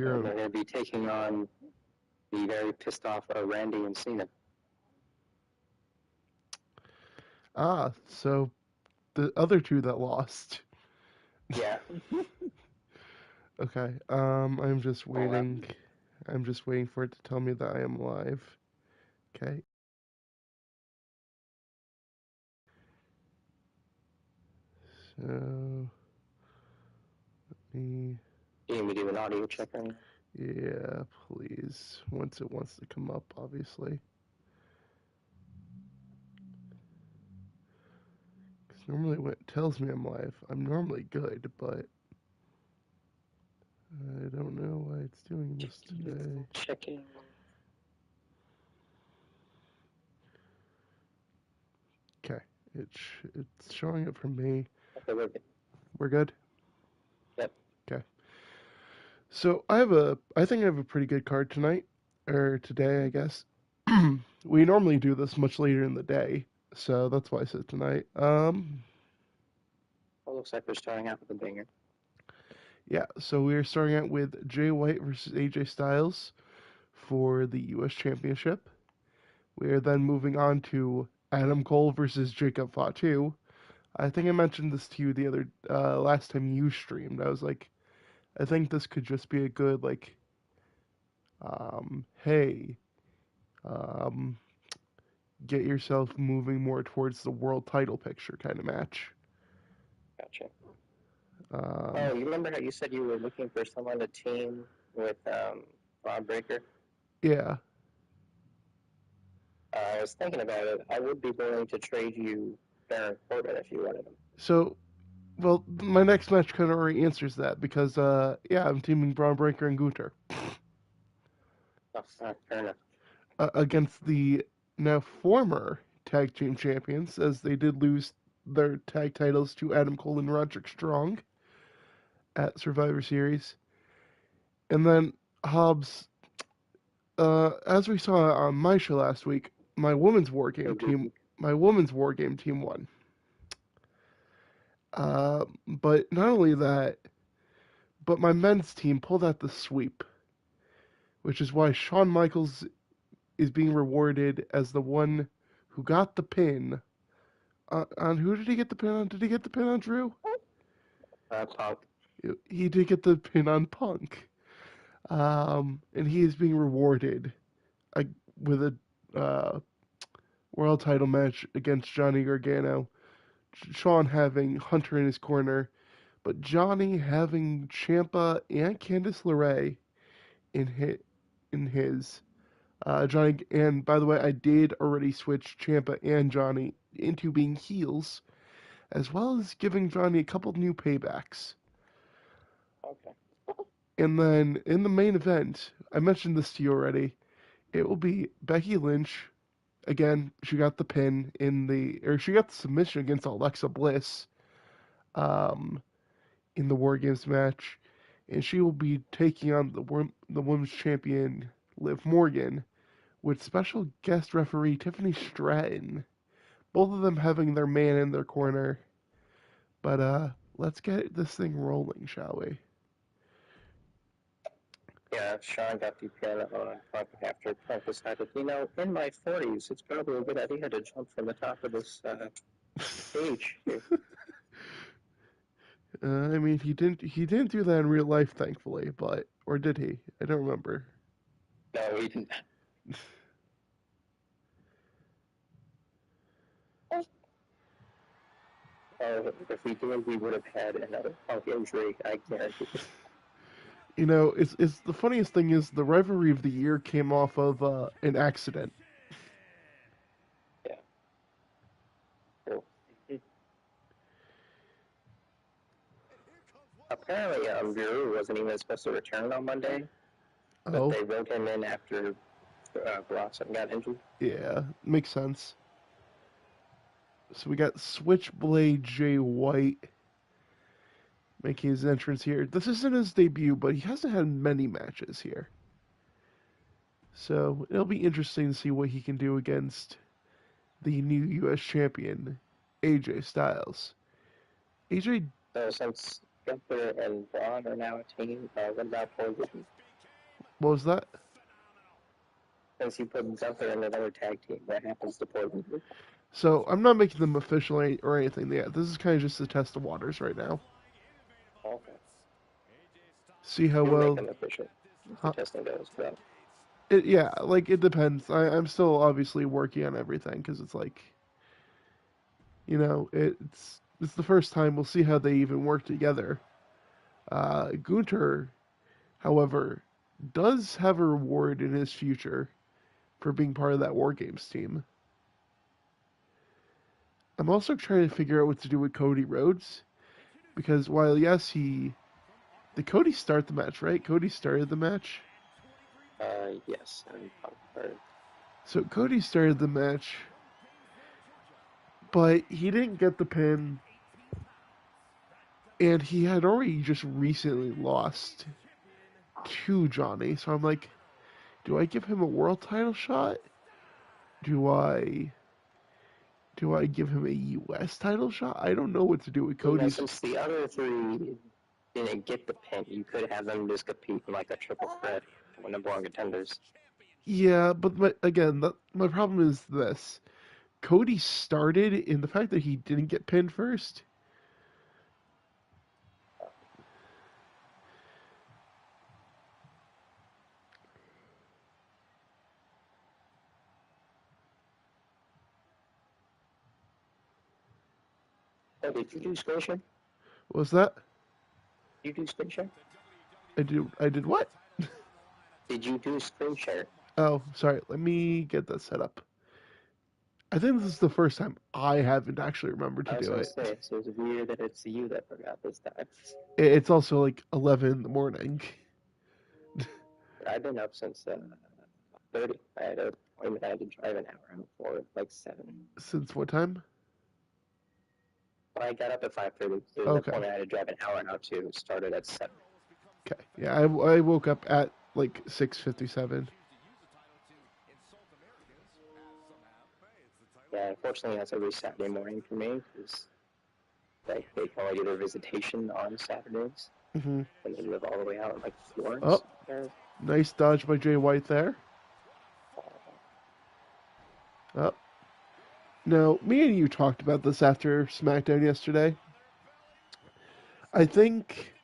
you're... And they're going to be taking on the very pissed off Randy and Cena. Ah, so the other two that lost. Yeah. Okay. I'm just waiting. I'm just waiting for it to tell me that I am live. Okay. So let me... You need me to do an audio check on Yeah, please. Once it wants to come up, obviously. Because normally when it tells me I'm live, I'm normally good, but I don't know why it's doing this today. checking. Okay, it's showing it for me. Okay, we're good. We're good? Yep. Okay. So I think I have a pretty good card tonight, or today, I guess. We normally do this much later in the day, so that's why I said tonight. Well, looks like we're starting out with a banger. Yeah, so we're starting out with Jay White versus AJ Styles for the U.S. Championship. We are then moving on to Adam Cole versus Jacob Fatu. I think I mentioned this to you the other last time you streamed. I was like, I think this could just be a good like, hey, um, get yourself moving more towards the world title picture kind of match. Gotcha. Um, You remember how you said you were looking for someone to team with Bob Breaker? yeah. I was thinking about it. I would be willing to trade you Baron Corbin if you wanted him. So, well, my next match kind of already answers that because, yeah, I'm teaming Braun Breaker and Gunther Oh, fair enough. against the now former tag team champions, as they did lose their tag titles to Adam Cole and Roderick Strong at Survivor Series. And then Hobbs, as we saw on my show last week, my women's war game team won. But not only that, but my men's team pulled out the sweep, which is why Shawn Michaels is being rewarded as the one who got the pin. On who did he get the pin on? Did he get the pin on Drew? Punk. He did get the pin on Punk. And he is being rewarded uh, with a world title match against Johnny Gargano. Shawn having Hunter in his corner, but Johnny having Ciampa and Candice LeRae in his. Johnny, and by the way, I did already switch Ciampa and Johnny into being heels, as well as giving Johnny a couple new paybacks. Okay. And then in the main event, I mentioned this to you already. It will be Becky Lynch. Again, she got the pin she got the submission against Alexa Bliss, um, in the War Games match, and she will be taking on the women's champion Liv Morgan with special guest referee Tiffany Stratton. Both of them having their man in their corner. But let's get this thing rolling, shall we? Yeah, Sean got the pin on Punk after Punk decided, in my 40s, it's probably a good idea to jump from the top of this stage. I mean, he didn't do that in real life, thankfully, but or did he? I don't remember. No, he didn't. If we did, we would have had another Punk injury, I guarantee. It's the funniest thing is the rivalry of the year came off of an accident. Yeah. Cool. Apparently, Drew wasn't even supposed to return on Monday, but Oh, they wrote him in after Bronson got injured. yeah, makes sense. So we got Switchblade Jay White making his entrance here. This isn't his debut, but he hasn't had many matches here. So it'll be interesting to see what he can do against the new U.S. champion, AJ Styles. AJ, So since Gunther and Braun are now a team, what about Paul Whitney? What was that? Since you put Gunther in another tag team that happens to Portland. So I'm not making them official or anything yet. This is kind of just to test the waters right now. Okay. See how You would make well. them official if the Huh, testing goes well. yeah, like it depends. I'm still obviously working on everything because it's like, it's the first time. We'll see how they even work together. Gunter, however, does have a reward in his future for being part of that War Games team. I'm also trying to figure out what to do with Cody Rhodes because while yes, did Cody start the match, right? Cody started the match. Yes. So Cody started the match, but he didn't get the pin, and he had already just recently lost to Johnny. So I'm like, do I give him a world title shot? Do I give him a US title shot? I don't know what to do with Cody's. Since the other three didn't get the pin, you could have them just compete in like a triple threat for number one contenders. Yeah, but again, my problem is this. Cody started in the fact that he didn't get pinned first. Oh, did you do screen share? What was that? Did you do screen share? I did what? Did you do screen share? Oh, sorry. Let me get that set up. I think this is the first time I haven't actually remembered to I was do gonna it. say, so it's weird that it's you that forgot this time. It's also like 11 in the morning. I've been up since 30. I had an appointment. I had to drive an hour out for like 7. Since what time? When I got up at 5:30, there was an Okay. appointment I had to drive an hour out to. Started at 7. Okay. Yeah, I woke up at like 6:57. Yeah, unfortunately, that's every Saturday morning for me because like they can only do their visitation on Saturdays, Mm-hmm. and they live all the way out in like Oh, Florence. nice dodge by Jay White there. Oh. Now, me and you talked about this after SmackDown yesterday. I think,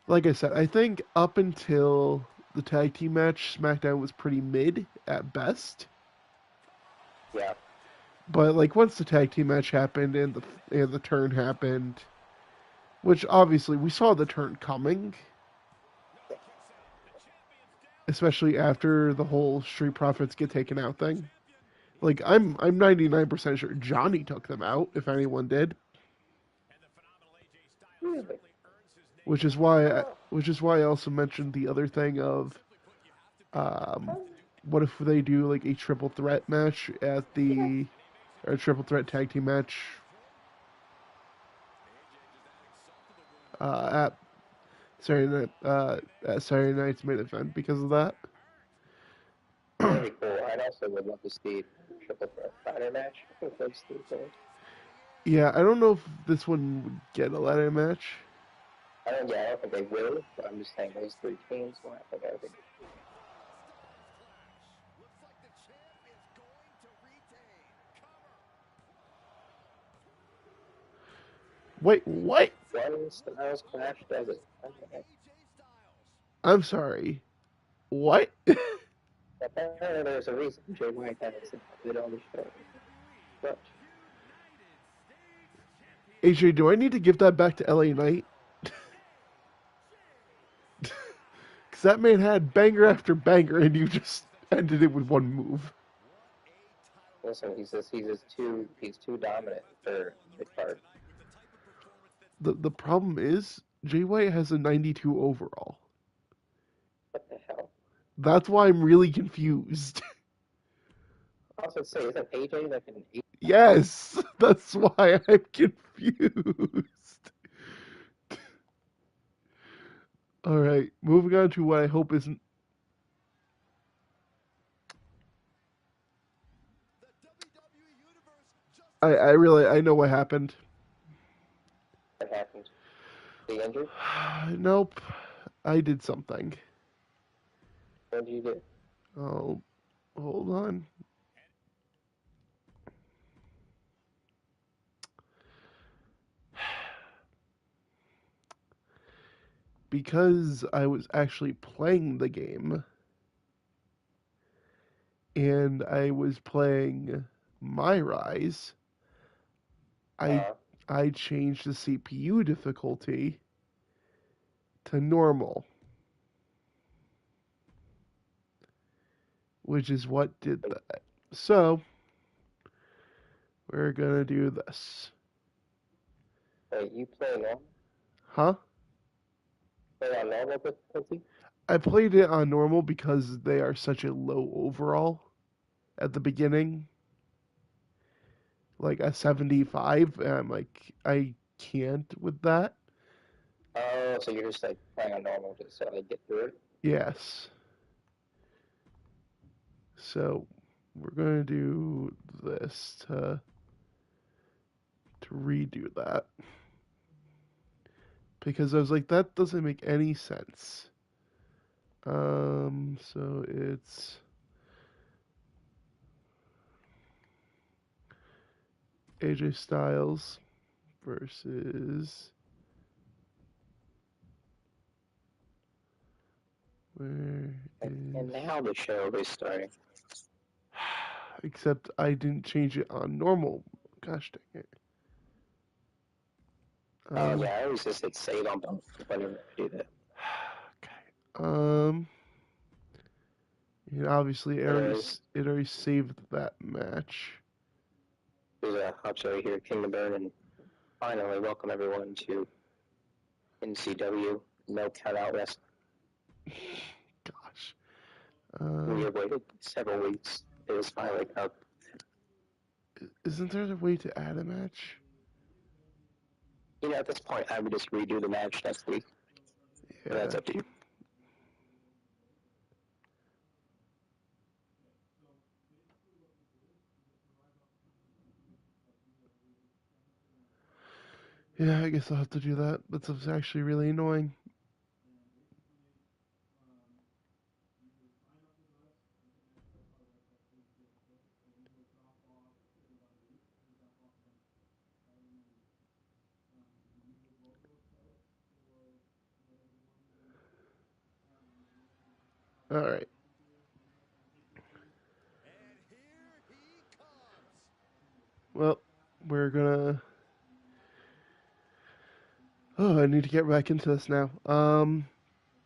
like I said, I think up until the tag team match, SmackDown was pretty mid at best. Yeah, But like once the tag team match happened and the turn happened, which obviously we saw the turn coming, especially after the whole Street Profits get taken out thing. Like I'm 99% sure Johnny took them out if anyone did, really. which is why I also mentioned the other thing of um what if they do like a triple threat match at the or a triple threat tag team match at Saturday night's main event because of that. That'd be cool. I'd also would love to see a triple threat ladder match with those three things. Yeah, I don't know if this one would get a ladder match. I don't think they will, but I'm just saying those three teams will have to have Wait, what? one Styles Clash does it. Okay. I'm sorry. What? Apparently there's a reason Jay White has it on the show. But AJ, do I need to give that back to LA Knight? Because that man had banger after banger, and you just ended it with one move. listen, he's too dominant for the card. The problem is Jay White has a 92 overall. What the hell? That's why I'm really confused. I also say, isn't AJ like an 8? Yes, that's why I'm confused. All right, moving on to what I hope isn't. I know what happened. What happened? The injured? Nope, I did something. What did you do? Oh, hold on. Because I was actually playing the game and I was playing My Rise, I Uh, I changed the CPU difficulty to normal, which is what did wait, that. So we're gonna do this. you play normal? Huh? Play on normal difficulty? I played it on normal because they are such a low overall at the beginning, like a 75, and I'm like, I can't with that. Oh, so you're just like playing on normal just so I get through it? Yes. So we're gonna do this to redo that because I was like, that doesn't make any sense. So it's AJ Styles versus where And is now the show is starting. except I didn't change it on normal. Gosh dang it. Oh, Um yeah, I always just hit save on both whenever I do that. okay. Obviously Anyways, it already saved that match. there's a hot show here, King of Burn, and finally welcome everyone to NCW No Countout Wrestling. Gosh. We Um have waited several weeks. It was finally up. isn't there a way to add a match? At this point, I would just redo the match next week, but Yeah. that's up to you. Yeah, I guess I'll have to do that. That's actually really annoying. All right. Well, we're gonna. Oh, I need to get back into this now.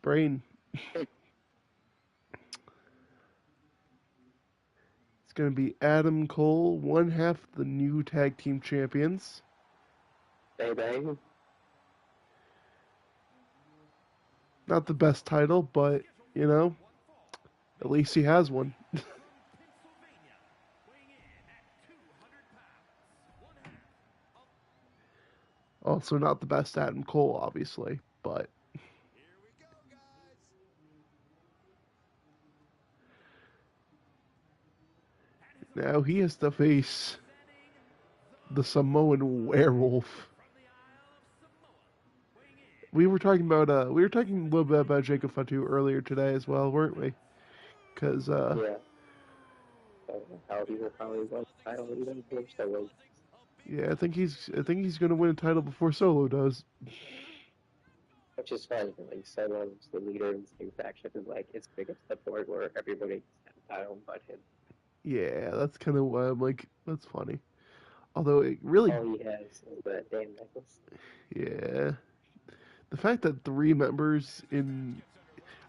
Brain. It's gonna be Adam Cole, one half the new tag team champions. Baby, Not the best title, but you know, at least he has one. Also, not the best Adam Cole, obviously, but now he has to face the Samoan werewolf. We were talking a little bit about Jacob Fatu earlier today as well, weren't we? Because yeah. How he will probably win the title even before so yeah, I think he's gonna win a title before Solo does. which is fun. Like Solo's the leader of this new faction, and like it's big up to the point where everybody has a title but him. Yeah, that's kind of why I'm like, that's funny. Although it really, All he has is that damn necklace. yeah, the fact that three members in,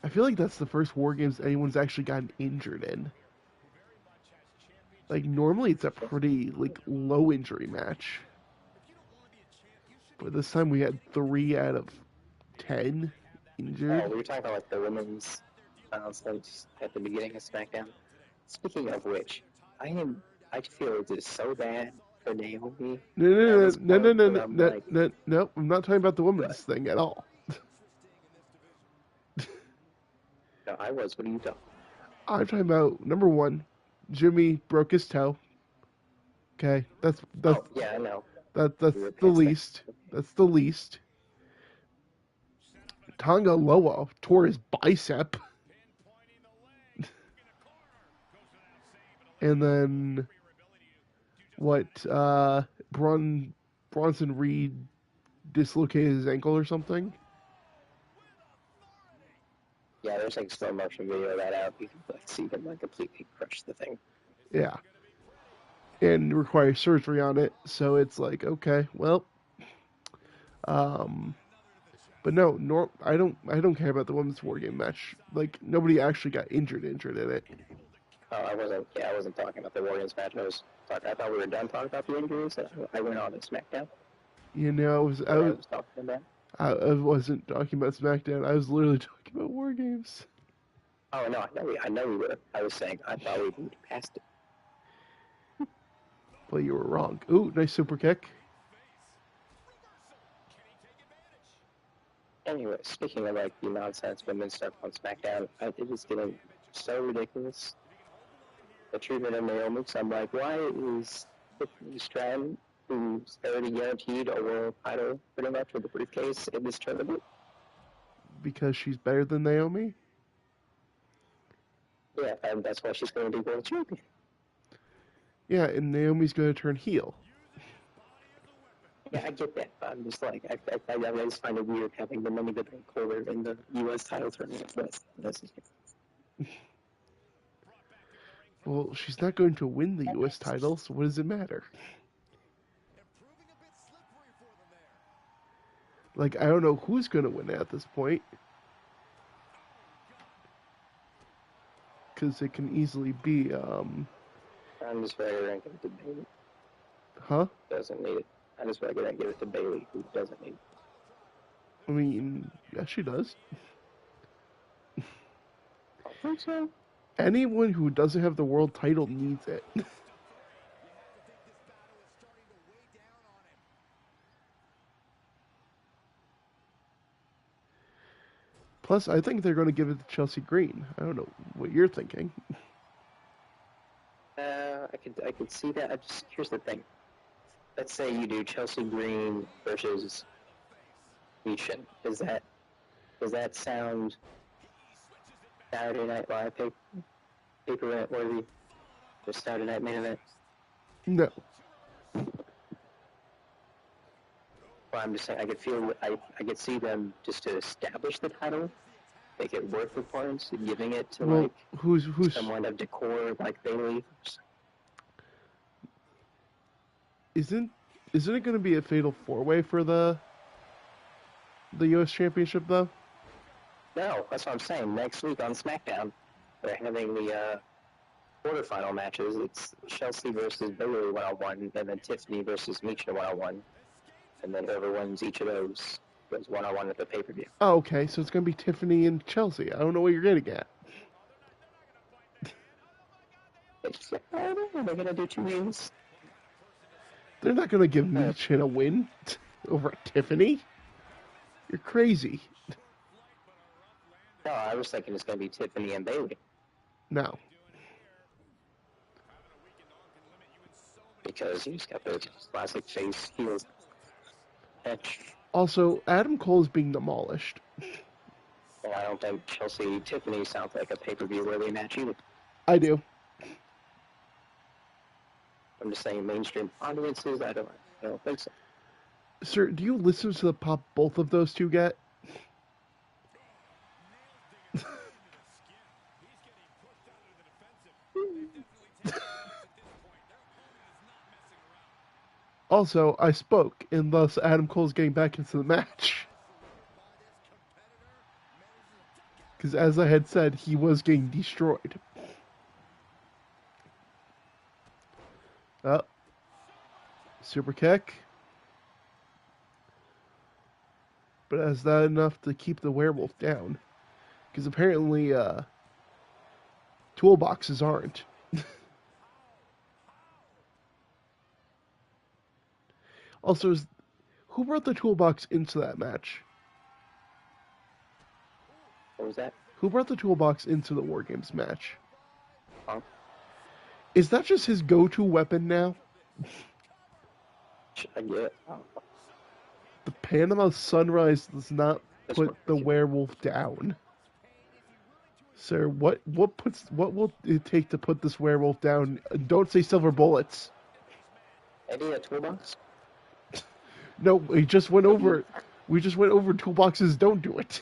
I feel like that's the first War Games anyone's actually gotten injured in. Like normally it's a pretty like low injury match, but this time we had 3 out of 10 Oh, injured. we were talking about like the women's nonsense at the beginning of SmackDown. Speaking of which, I am I feel it is so bad for Naomi No, at no, this no, no, point no, that no, I'm no, like, no, no. I'm not talking about the women's what? thing at all. No, I was. What are you talking? I'm talking about number one. Jimmy broke his toe. Okay, Oh, yeah, I know. that's We were the past that. least. That's the least. Tonga Loa tore his bicep. And then what? Bronson Reed dislocated his ankle or something. Yeah, there's like slow motion video of that out. You can like see him like completely crush the thing. Yeah, and requires surgery on it. So it's like, okay, well, um, but no, I don't care about the women's war game match. Like nobody actually got injured in it. Oh, I wasn't. Yeah, I wasn't talking about the Warriors match. I thought we were done talking about the injuries. I went on to SmackDown. You know, What I was talking about. I wasn't talking about SmackDown. I was literally talking about war games. Oh no, I know we were. I was saying I thought we moved past it. But you were wrong. Ooh, nice super kick. Anyway, speaking of like the nonsense women's stuff on SmackDown, it is getting so ridiculous. The treatment of Naomi. So I'm like, why is Tiffany Stratton, who's already guaranteed a world title pretty much with the briefcase in this tournament? Because she's better than Naomi? Yeah, and that's why she's going to be world champion. Yeah, and Naomi's going to turn heel. Yeah, I get that. But I'm just like, I just find it weird having the Money in the Bank holder in the U.S. title tournament. That's Well, she's not going to win the U.S. title, so what does it matter? Like, I don't know who's going to win at this point. Because it can easily be, I'm just ready to give it to Bailey. huh? Doesn't need it. I just ready to give it to Bailey, who doesn't need it. I mean, yeah, she does. I think so. Anyone who doesn't have the world title needs it. Plus, I think they're going to give it to Chelsea Green. I don't know what you're thinking. I could see that. Here's the thing. Let's say you do Chelsea Green versus Nishan. Does that sound Saturday Night Live paper event worthy? Or Saturday Night Main Event? No. Well, I'm just saying I could see them just to establish the title, make it worth the points, giving it to Well, like who's someone of decor like Bailey. isn't isn't it going to be a fatal four way for the U.S. Championship though? No, that's what I'm saying. Next week on SmackDown, they're having the quarterfinal matches. It's Chelsea versus Bailey 1-on-1, and then Tiffany versus Misha 1-on-1, and then whoever wins each of those goes 1-on-1 at the pay-per-view. Oh, okay. So it's going to be Tiffany and Chelsea. I don't know what you're getting at. I don't know. They're gonna do 2 wins. They're not going to give Michin a win over Tiffany. You're crazy. No, I was thinking it's gonna be Tiffany and Bailey. No. Because you just got the classic face heels match. Also, Adam Cole is being demolished. And I don't think Chelsea Tiffany sounds like a pay-per-view worthy match either. I do. I'm just saying mainstream audiences, I don't think so. Sir, do you listen to the pop both of those two get? Also, I spoke, and thus Adam Cole's getting back into the match. Because as I had said, he was getting destroyed. Oh. Super kick. But is that enough to keep the werewolf down? Because apparently, toolboxes aren't. Also, who brought the toolbox into that match? What was that? Who brought the toolbox into the War Games match? Huh? Is that just his go-to weapon now? I get it. The Panama Sunrise does not put the werewolf down. Sir, what will it take to put this werewolf down? Don't say silver bullets. Maybe a toolbox? No, we just went Maybe over. We just went over toolboxes. Don't do it.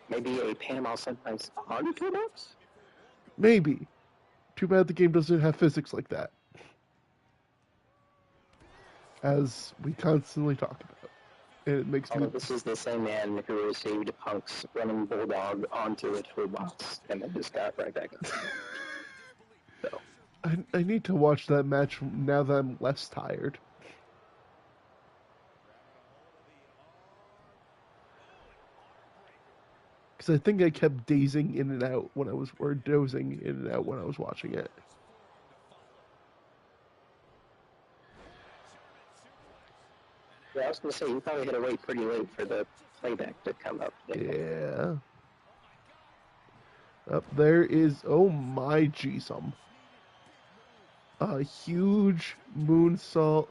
maybe a Panama Sunrise on a toolbox? Maybe. Too bad the game doesn't have physics like that, as we constantly talk about. And it makes me. Although this is the same man who received Punk's running bulldog onto a toolbox and then just got right back up. So, I need to watch that match now that I'm less tired. Because I think I kept dazing in and out when I was, or dozing in and out when I was watching it. yeah, I was going to say, you probably had to wait pretty late for the playback to come up. Yeah. Up there is, oh my jeezum. A huge moonsault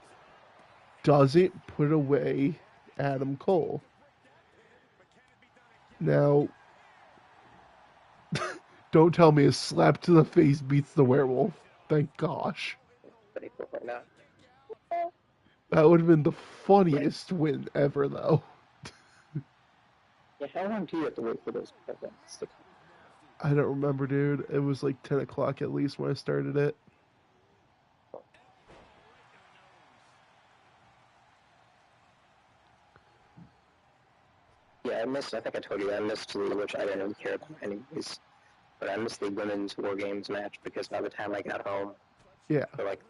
doesn't put away Adam Cole. Now, don't tell me a slap to the face beats the werewolf. Thank gosh. Pretty cool right now. That would have been the Yeah, funniest win ever, though. yeah, how long do you have to wait for those playbacks to come? I don't remember, dude. It was like 10 o'clock at least when I started it. Yeah, I think I told you, I missed the, which I didn't really care about anyways, but I missed the women's War Games match because by the time I got home, Yeah, the like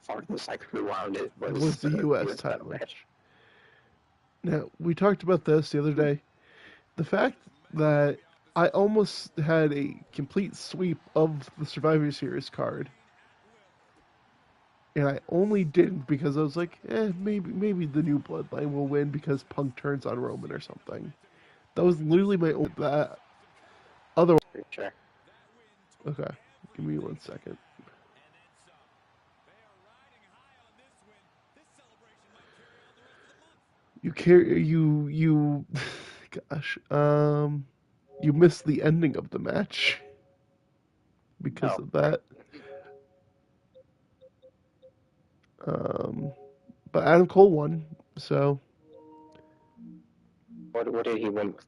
farthest I could rewound it it was was the the U.S. US title title match. match. Now, we talked about this the other day. The fact that I almost had a complete sweep of the Survivor Series card, and I only didn't because I was like, maybe the new Bloodline will win because Punk turns on Roman or something. That was literally my only that. Other Pretty sure. okay, give me 1 second. You care you gosh you missed the ending of the match because Oh, of that. Um, but Adam Cole won, so what did he win with?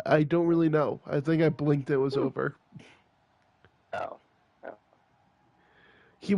I don't really know. I think I blinked it was over. Oh, oh. He